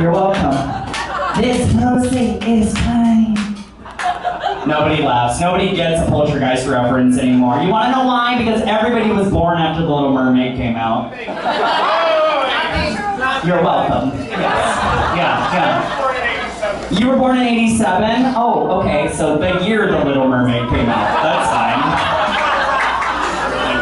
You're welcome. This pussy is kind. Nobody laughs. Nobody gets a Poltergeist reference anymore. You want to know why? Because everybody was born after The Little Mermaid came out. You're welcome. Yes. Yeah. You were born in '87? Oh, okay. So the year The Little Mermaid came out. That's fine.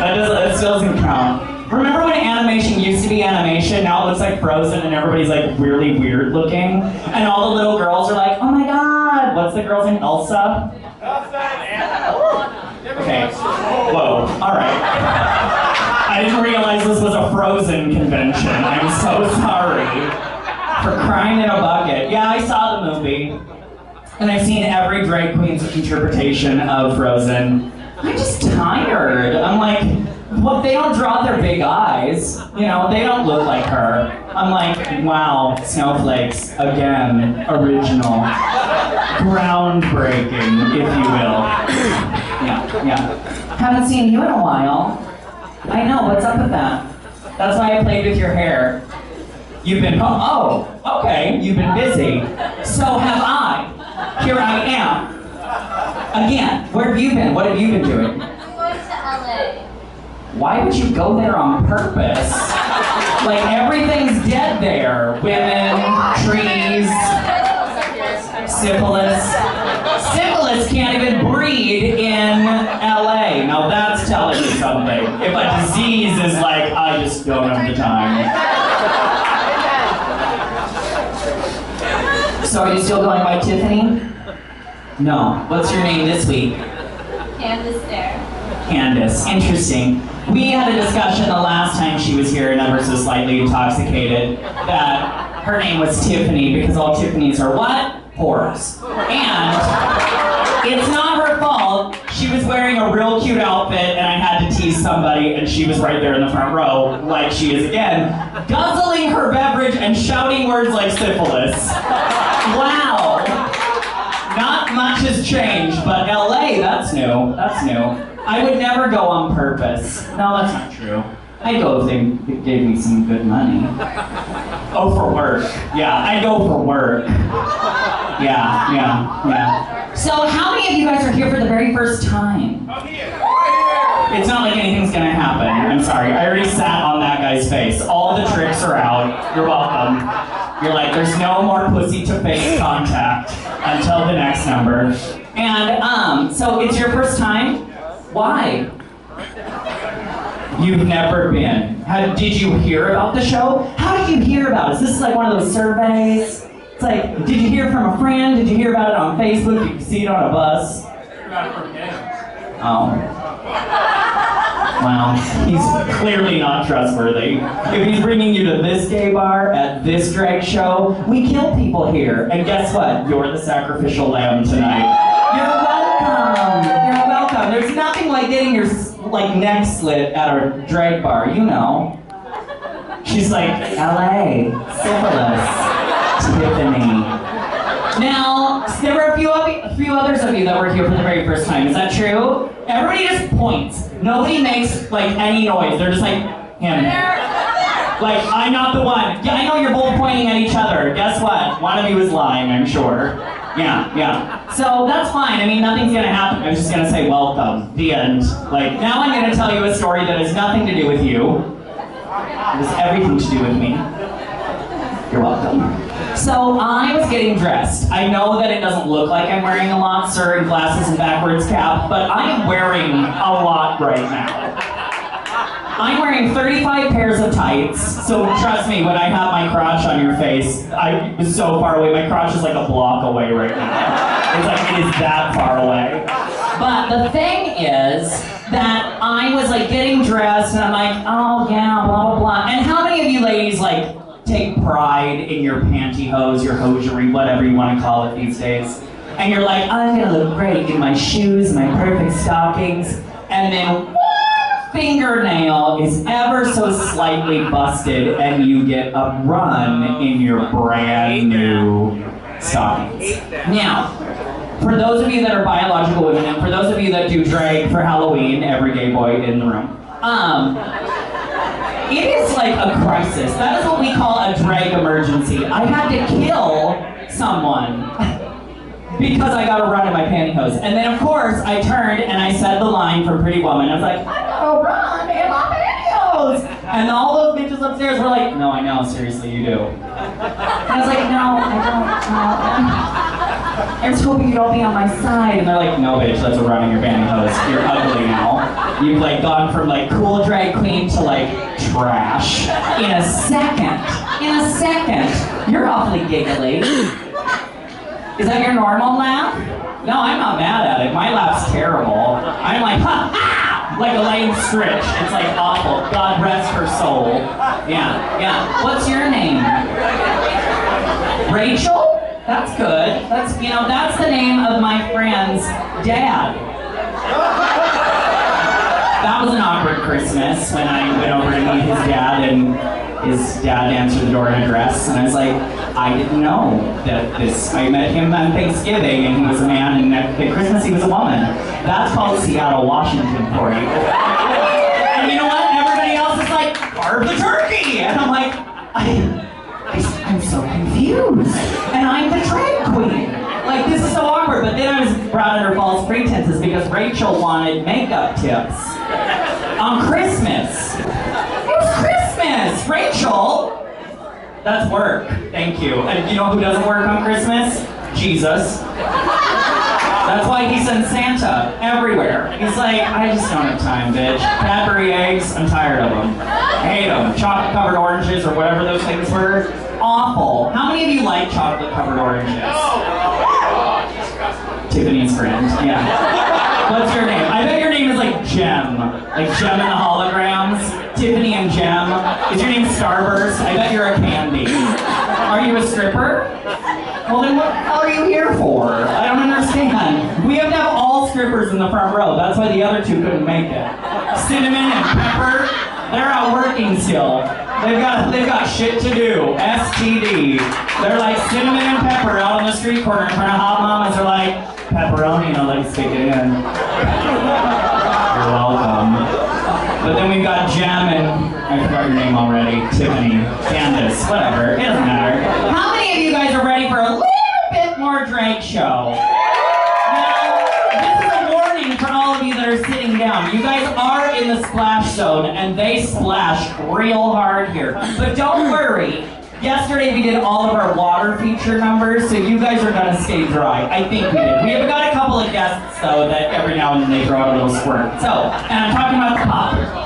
That still doesn't count. Remember when animation used to be animation? Now it looks like Frozen and everybody's like really weird looking. And all the little girls are like, oh my god, what's the girl's name? Elsa? Elsa and Anna. Okay. Whoa. Alright. I didn't realize this was a Frozen convention. I'm so sorry. For crying in a bucket. Yeah, I saw the movie. And I've seen every drag queen's interpretation of Frozen. I'm just tired. I'm like, well, they don't draw their big eyes. You know, they don't look like her. I'm like, wow, snowflakes, again, original. Groundbreaking, if you will. Yeah. Haven't seen you in a while. I know, what's up with that? That's why I played with your hair. You've been, oh, okay, you've been busy. So have I. Here I am. Again, where have you been? What have you been doing? I'm going to LA. Why would you go there on purpose? Like, everything's dead there. Women, trees, syphilis. Syphilis can't even breed in LA. Now that's telling you something. If a disease is like, I just don't have the time. So are you still going by Tiffany? No. What's your name this week? Candace there. Candace. Interesting. We had a discussion the last time she was here, and ever so slightly intoxicated, that her name was Tiffany because all Tiffany's are what? Whores. And it's not her fault. She was wearing a real cute outfit, and I had to tease somebody, and she was right there in the front row, like she is again, guzzling her beverage and shouting words like syphilis. Wow. Not much has changed, but LA, that's new. That's new. I would never go on purpose. No, that's not true. I'd go if they gave me some good money. Oh, for work. Yeah, I'd go for work. Yeah. So how many of you guys are here for the very first time? It's not like anything's gonna happen. I'm sorry. I already sat on that guy's face. All the tricks are out. You're welcome. You're like, there's no more pussy-to-face contact until the next number. And, so it's your first time? Why? You've never been. Did you hear about the show? How did you hear about it? Is this like one of those surveys? It's like, did you hear from a friend? Did you hear about it on Facebook? Did you see it on a bus? Oh. Wow, he's clearly not trustworthy. If he's bringing you to this gay bar at this drag show, we kill people here. And guess what? You're the sacrificial lamb tonight. You're welcome. You're welcome. There's nothing like getting your neck slit at a drag bar, you know. She's like, LA, syphilis, Tiffany. Now, there were a few others of you that were here for the very first time. Is that true? Everybody just points. Nobody makes like any noise. They're just like, him. Like, I'm not the one. Yeah, I know you're both pointing at each other. Guess what? One of you is lying, I'm sure. Yeah. So that's fine. I mean, nothing's gonna happen. I'm just gonna say welcome. The end. Like, now I'm gonna tell you a story that has nothing to do with you. It has everything to do with me. You're welcome. So I was getting dressed. I know that it doesn't look like I'm wearing a monster and glasses and backwards cap, but I am wearing a lot right now. I'm wearing 35 pairs of tights, so trust me, when I have my crotch on your face, I was so far away, my crotch is like a block away right now. It's like, it is that far away. But the thing is that I was like getting dressed and I'm like, oh yeah, blah, blah, blah. And how many of you ladies like take pride in your pantyhose, your hosiery, whatever you want to call it these days? And you're like, I'm gonna look great in my shoes, my perfect stockings, and then fingernail is ever so slightly busted and you get a run in your brand new stockings. Now, for those of you that are biological women, and for those of you that do drag for Halloween, every gay boy in the room, It is like a crisis. That is what we call a drag emergency. I had to kill someone because I got a run in my pantyhose. And then, of course, I turned and I said the line from Pretty Woman. I was like, I got a run in my pantyhose. And all those bitches upstairs were like, no, I know, seriously, you do. And I was like, no, I don't. I was hoping you'd all be on my side. And they're like, no, bitch, that's a run in your pantyhose. You're ugly now. You've like gone from like cool drag queen to like trash in a second. In a second. You're awfully giggly. Is that your normal laugh? No, I'm not mad at it. My laugh's terrible. I'm like, ha ha! Like Elaine Stritch. It's like awful. God rest her soul. Yeah. What's your name? Rachel? That's good. That's the name of my friend's dad. That was an awkward Christmas when I went over to meet his dad and his dad answered the door in a dress and I was like, I didn't know that I met him on Thanksgiving and he was a man and at Christmas he was a woman. That's called Seattle, Washington for you. And you know what? Everybody else is like, carve the turkey! And I'm like, I'm so confused. And I'm the drag queen. Like, this is so awkward. But then I was brought under false pretenses because Rachel wanted makeup tips on Christmas. It was Christmas! Rachel! That's work. Thank you. And you know who doesn't work on Christmas? Jesus. That's why he sends Santa everywhere. He's like, I just don't have time, bitch. Cadbury eggs, I'm tired of them. I hate them. Chocolate-covered oranges or whatever those things were. Awful. How many of you like chocolate-covered oranges? Tiffany's friend, yeah. What's your name? I bet your name is like Gem. Like Gem in the holograms. Tiffany and Gem. Is your name Starburst? I bet you're a candy. Are you a stripper? Well then what the hell are you here for? I don't understand. We have to have all strippers in the front row. That's why the other two couldn't make it. Cinnamon and Pepper, they're out working still. They've got shit to do. STD. They're like Cinnamon and Pepper out on the street corner in front of hot mamas. They're like, pepperoni, and I'll like stick it in. You're welcome. But then we've got Gem and I forgot your name already. Tiffany, Candace, whatever. It doesn't matter. How many of you guys are ready for a little bit more drag show? Now, this is a warning for all of you that are sitting down. You guys are in the splash zone and they splash real hard here. But don't worry. Yesterday we did all of our water feature numbers, so you guys are gonna stay dry. I think we did. We have got a couple of guests though that every now and then they throw out a little squirt. So, and I'm talking about the pop.